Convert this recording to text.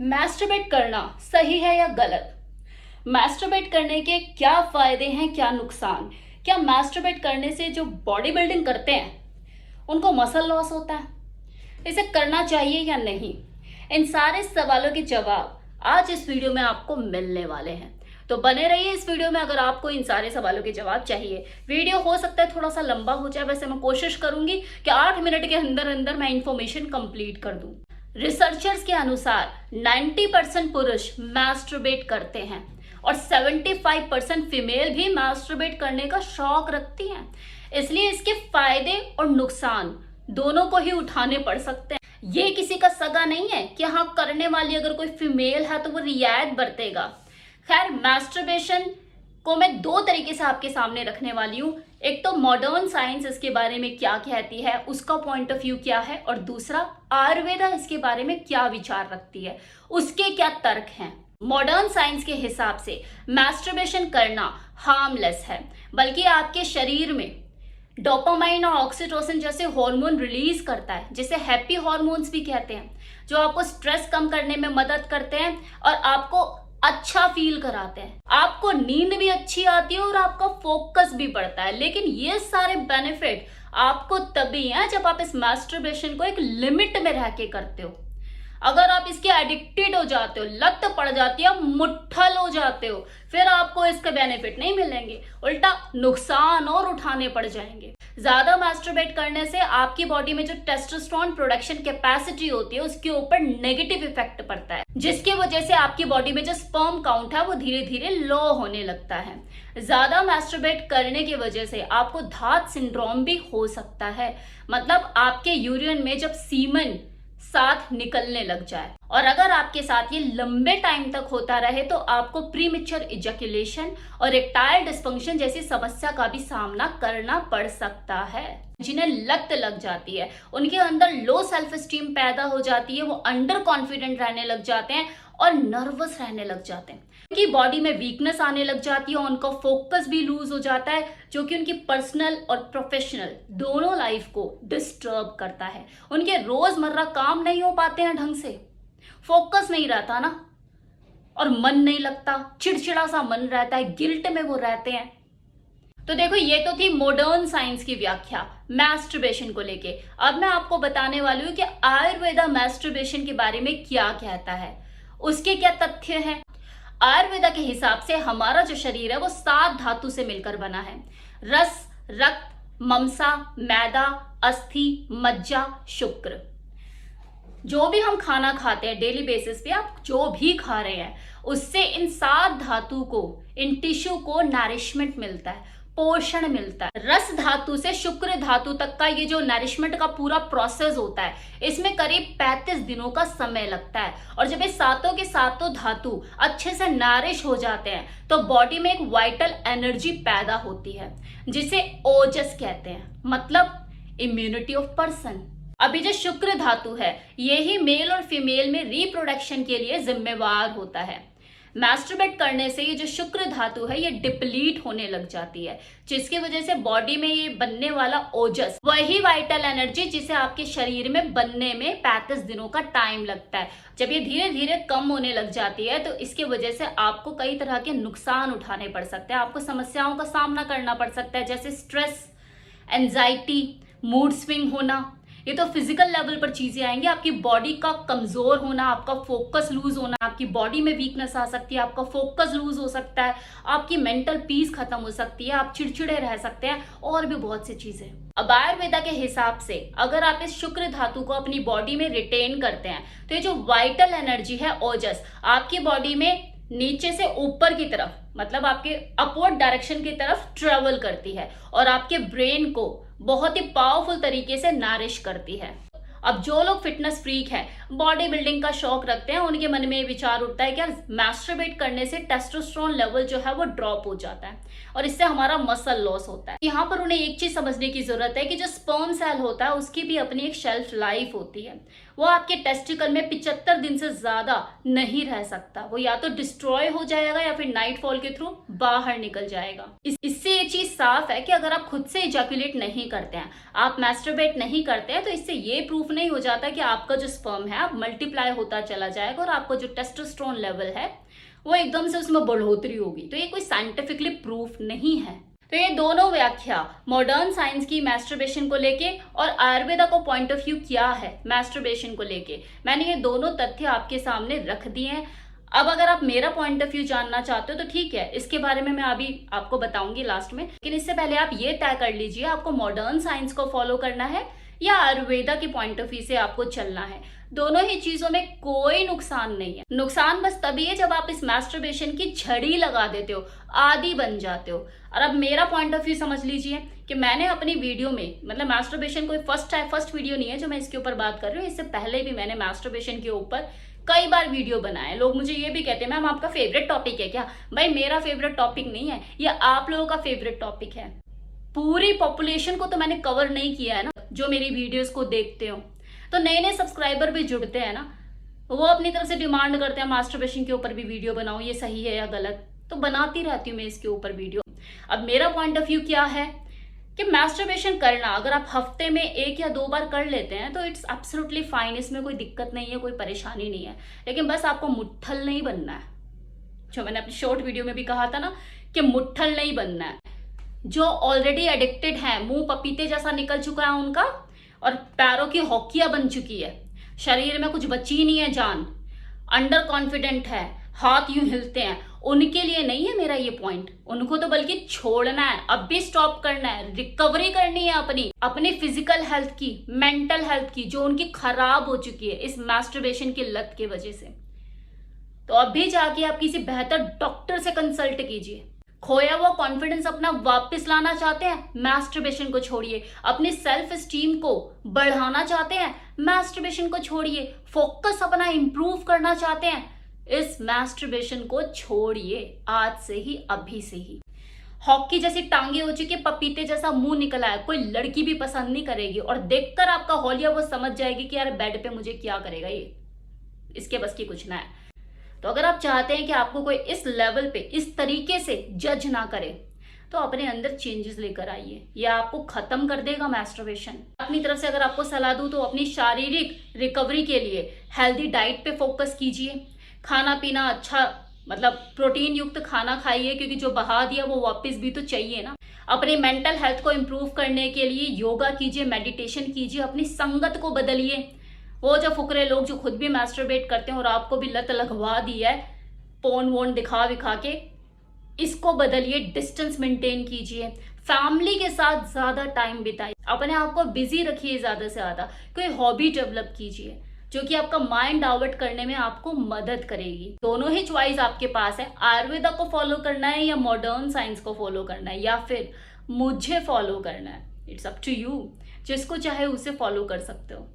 Masturbate करना सही है या गलत? मैस्टरबेट करने के क्या फायदे हैं, क्या नुकसान? क्या मैस्टरबेट करने से जो बॉडी बिल्डिंग करते हैं उनको मसल लॉस होता है? इसे करना चाहिए या नहीं? इन सारे सवालों के जवाब आज इस वीडियो में आपको मिलने वाले हैं, तो बने रहिए इस वीडियो में अगर आपको इन सारे सवालों के जवाब चाहिए। वीडियो हो सकता है थोड़ा सा लंबा हो जाए, वैसे मैं कोशिश करूंगी कि 8 मिनट के अंदर अंदर मैं इंफॉर्मेशन कंप्लीट कर दूं। रिसर्चर्स के अनुसार 90% पुरुष मैस्टरबेट करते हैं और 75% फीमेल भी मैस्टरबेट करने का शौक रखती हैं। इसलिए इसके फायदे और नुकसान दोनों को ही उठाने पड़ सकते हैं। ये किसी का सगा नहीं है कि हाँ, करने वाली अगर कोई फीमेल है तो वो रियायत बरतेगा। खैर, मैस्टरबेशन को मैं दो तरीके से आपके सामने रखने वाली हूँ। एक तो मॉडर्न साइंस इसके बारे में क्या कहती है, उसका पॉइंट ऑफ व्यू क्या है, और दूसरा आयुर्वेदा इसके बारे में क्या विचार रखती है, उसके क्या तर्क हैं। मॉडर्न साइंस के हिसाब से मैस्टरबेशन करना हार्मलेस है, बल्कि आपके शरीर में डोपामाइन और ऑक्सीटोसिन जैसे हार्मोन रिलीज करता है, जिसे हैप्पी हार्मोन्स भी कहते हैं, जो आपको स्ट्रेस कम करने में मदद करते हैं और आपको अच्छा फील कराते हैं। आपको नींद भी अच्छी आती है और आपका फोकस भी बढ़ता है। लेकिन ये सारे बेनिफिट आपको तभी हैं जब आप इस मैस्टरबेशन को एक लिमिट में रह के करते हो। अगर आप इसके एडिक्टेड हो जाते हो, लत पड़ जाती है, मुट्ठल हो जाते हो, फिर आपको इसके बेनिफिट नहीं मिलेंगे, उल्टा नुकसान और उठाने पड़ जाएंगे। ज्यादा मैस्टरबेट करने से आपकी बॉडी में जो टेस्टोस्टेरोन प्रोडक्शन कैपेसिटी होती है उसके ऊपर नेगेटिव इफेक्ट पड़ता है, जिसकी वजह से आपकी बॉडी में जो स्पर्म काउंट है वो धीरे धीरे लो होने लगता है। ज्यादा मैस्टरबेट करने की वजह से आपको धात सिंड्रोम भी हो सकता है, मतलब आपके यूरिन में जब सीमन साथ निकलने लग जाए, और अगर आपके साथ ये लंबे टाइम तक होता रहे तो आपको प्रीमेच्योर इजैकुलेशन और इरेक्टाइल डिस्फंक्शन जैसी समस्या का भी सामना करना पड़ सकता है। जिन्हें लत लग जाती है उनके अंदर लो सेल्फ स्टीम पैदा हो जाती है, वो अंडर कॉन्फिडेंट रहने लग जाते हैं और नर्वस रहने लग जाते हैं। उनकी बॉडी में वीकनेस आने लग जाती है, उनका फोकस भी लूज हो जाता है, जो कि उनकी पर्सनल और प्रोफेशनल दोनों लाइफ को डिस्टर्ब करता है। उनके रोजमर्रा काम नहीं हो पाते हैं ढंग से, फोकस नहीं रहता ना, और मन नहीं लगता, चिड़चिड़ा सा मन रहता है, गिल्ट में वो रहते हैं। तो देखो, ये तो थी मॉडर्न साइंस की व्याख्या मैस्टरबेशन को लेके। अब मैं आपको बताने वाली हूँ कि आयुर्वेदा मैस्टरबेशन के बारे में क्या कहता है, उसके क्या तथ्य हैं। आयुर्वेदा के हिसाब से हमारा जो शरीर है वो 7 धातु से मिलकर बना है। रस, रक्त, ममसा, मैदा, अस्थि, मज्जा, शुक्र। जो भी हम खाना खाते हैं डेली बेसिस पे, आप जो भी खा रहे हैं, उससे इन 7 धातु को, इन टिश्यू को नरिशमेंट मिलता है, पोषण मिलता है। रस धातु से शुक्र धातु तक का ये जो नरिशमेंट का पूरा प्रोसेस होता है, इसमें करीब 35 दिनों का समय लगता है। और जब ये सातों के सातों धातु अच्छे से नरिश हो जाते हैं तो बॉडी में एक वाइटल एनर्जी पैदा होती है, जिसे ओजस कहते हैं, मतलब इम्यूनिटी ऑफ पर्सन। अभी जो शुक्र धातु है, यही मेल और फीमेल में रिप्रोडक्शन के लिए जिम्मेवार होता है। मैस्टरबेट करने से ये जो शुक्र धातु है ये डिप्लीट होने लग जाती है, जिसकी वजह से बॉडी में ये बनने वाला ओजस, वही वाइटल एनर्जी जिसे आपके शरीर में बनने में 35 दिनों का टाइम लगता है, जब ये धीरे धीरे कम होने लग जाती है तो इसके वजह से आपको कई तरह के नुकसान उठाने पड़ सकते हैं। आपको समस्याओं का सामना करना पड़ सकता है, जैसे स्ट्रेस, एंजाइटी, मूड स्विंग होना। ये तो फिजिकल लेवल पर चीजें आएंगी, आपकी बॉडी का कमजोर होना, आपका फोकस लूज होना, आपकी बॉडी में वीकनेस आ सकती है, आपका फोकस लूज हो सकता है, आपकी मेंटल पीस खत्म हो सकती है, आप चिड़चिड़े रह सकते हैं, और भी बहुत सी चीजें। अब आयुर्वेदा के हिसाब से अगर आप इस शुक्र धातु को अपनी बॉडी में रिटेन करते हैं तो ये जो वाइटल एनर्जी है, ओजस, आपकी बॉडी में नीचे से ऊपर की तरफ, मतलब आपके अपवर्ड डायरेक्शन की तरफ ट्रेवल करती है और आपके ब्रेन को बहुत ही पावरफुल तरीके से नरिश करती है। अब जो लोग फिटनेस फ्रीक हैं, बॉडी बिल्डिंग का शौक रखते हैं, उनके मन में ये विचार उठता है कि यार, मैस्टरबेट करने से टेस्टोस्टेरोन लेवल जो है वो ड्रॉप हो जाता है और इससे हमारा मसल लॉस होता है। यहाँ पर उन्हें एक चीज समझने की जरूरत है कि जो स्पर्म सेल होता है उसकी भी अपनी एक शेल्फ लाइफ होती है। वो आपके टेस्टिकल में 75 दिन से ज्यादा नहीं रह सकता, वो या तो डिस्ट्रॉय हो जाएगा या फिर नाइटफॉल के थ्रू बाहर निकल जाएगा। इससे ये चीज साफ है कि अगर आप खुद से इजैकुलेट नहीं करते हैं, आप मैस्टरबेट नहीं करते हैं, तो इससे ये प्रूफ प्रूफ नहीं हो जाता कि आपका जो स्पर्म है आप मल्टीप्लाई होता चला जाएगा और आपका जो टेस्टोस्टेरोन लेवल है वो एकदम से उसमें बढ़ोतरी होगी। तो ये कोई साइंटिफिकली प्रूफ नहीं है। तो ये दोनों व्याख्या मॉडर्न साइंस की मैस्टरबेशन को लेके और आयुर्वेदा को पॉइंट ऑफ व्यू क्या है मैस्टरबेशन को लेके, मैंने ये दोनों तथ्य आपके सामने रख दिए हैं। अब अगर आप मेरा पॉइंट ऑफ व्यू जानना चाहते हो तो ठीक है, इसके बारे में मैं अभी आपको बताऊंगी लास्ट में, लेकिन इससे पहले आप ये तय कर लीजिए आपको मॉडर्न साइंस को फॉलो करना है या आयुर्वेदा के पॉइंट ऑफ व्यू से आपको चलना है। दोनों ही चीजों में कोई नुकसान नहीं है। नुकसान बस तभी है जब आप इस मैस्टरबेशन की झड़ी लगा देते हो, आदी बन जाते हो। और अब मेरा पॉइंट ऑफ व्यू समझ लीजिए कि मैंने अपनी वीडियो में, मतलब मैस्टरबेशन कोई फर्स्ट वीडियो नहीं है जो मैं इसके ऊपर बात कर रही हूँ, इससे पहले भी मैंने मैस्टरबेशन के ऊपर कई बार वीडियो बनाए। लोग मुझे ये भी कहते हैं मैम आपका फेवरेट टॉपिक है क्या? भाई मेरा फेवरेट टॉपिक नहीं है, ये आप लोगों का फेवरेट टॉपिक है। पूरी पॉपुलेशन को तो मैंने कवर नहीं किया है ना जो मेरी वीडियोस को देखते हो। तो नए नए सब्सक्राइबर भी जुड़ते हैं ना, वो अपनी तरफ से डिमांड करते हैं मास्टरबेशन के ऊपर भी वीडियो बनाओ, ये सही है या गलत, तो बनाती रहती हूँ मैं इसके ऊपर वीडियो। अब मेरा पॉइंट ऑफ व्यू क्या है कि मैस्टरबेशन करना अगर आप हफ्ते में 1 या 2 बार कर लेते हैं तो इट्स एब्सोल्युटली फाइन, इसमें कोई दिक्कत नहीं है, कोई परेशानी नहीं है। लेकिन बस आपको मुट्ठल नहीं बनना है, जो मैंने अपनी शॉर्ट वीडियो में भी कहा था ना कि मुट्ठल नहीं बनना है। जो ऑलरेडी एडिक्टेड है, मुंह पपीते जैसा निकल चुका है उनका और पैरों की हॉकियां बन चुकी है, शरीर में कुछ बची नहीं है जान, अंडर कॉन्फिडेंट है, हाथ यूं हिलते हैं, उनके लिए नहीं है मेरा ये पॉइंट। उनको तो बल्कि छोड़ना है, अब भी स्टॉप करना है, रिकवरी करनी है अपनी फिजिकल हेल्थ की, मेंटल हेल्थ की, जो उनकी खराब हो चुकी है इस मैस्टरबेशन की लत की वजह से। तो अभी जाके आप किसी बेहतर डॉक्टर से कंसल्ट कीजिए। खोया हुआ कॉन्फिडेंस अपना वापस लाना चाहते हैं, मैस्टरबेशन को छोड़िए। अपनी सेल्फ एस्टीम को बढ़ाना चाहते हैं, मैस्टरबेशन को छोड़िए। फोकस अपना इंप्रूव करना चाहते हैं, इस मैस्टरबेशन को छोड़िए आज से ही, अभी से ही। हॉकी जैसी टांगे हो चुकी, पपीते जैसा मुंह निकला है, कोई लड़की भी पसंद नहीं करेगी और देखकर आपका हौलिया वो समझ जाएगी कि यार बेड पे मुझे क्या करेगा ये, इसके बस की कुछ ना है। तो अगर आप चाहते हैं कि आपको कोई इस लेवल पे इस तरीके से जज ना करे तो अपने अंदर चेंजेस लेकर आइए, यह आपको खत्म कर देगा मैस्टरबेशन। अपनी तरफ से अगर आपको सलाह दूं तो अपनी शारीरिक रिकवरी के लिए हेल्दी डाइट पे फोकस कीजिए। खाना पीना अच्छा, मतलब प्रोटीन युक्त खाना खाइए, क्योंकि जो बहा दिया वो वापस भी तो चाहिए ना। अपनी मेंटल हेल्थ को इम्प्रूव करने के लिए योगा कीजिए, मेडिटेशन कीजिए, अपनी संगत को बदलिए। वो जो फुकरे लोग जो खुद भी मैस्टरबेट करते हैं और आपको भी लत लगवा दी है पोन वोन दिखा विखा के, इसको बदलिए, डिस्टेंस मेंटेन कीजिए, फैमिली के साथ ज्यादा टाइम बिताइए, अपने आप को बिजी रखिए ज्यादा से ज्यादा, कोई हॉबी डेवलप कीजिए जो कि आपका माइंड डाइवर्ट करने में आपको मदद करेगी। दोनों ही चॉइस आपके पास है, आयुर्वेदा को फॉलो करना है या मॉडर्न साइंस को फॉलो करना है या फिर मुझे फॉलो करना है। इट्स अप टू यू, जिसको चाहे उसे फॉलो कर सकते हो।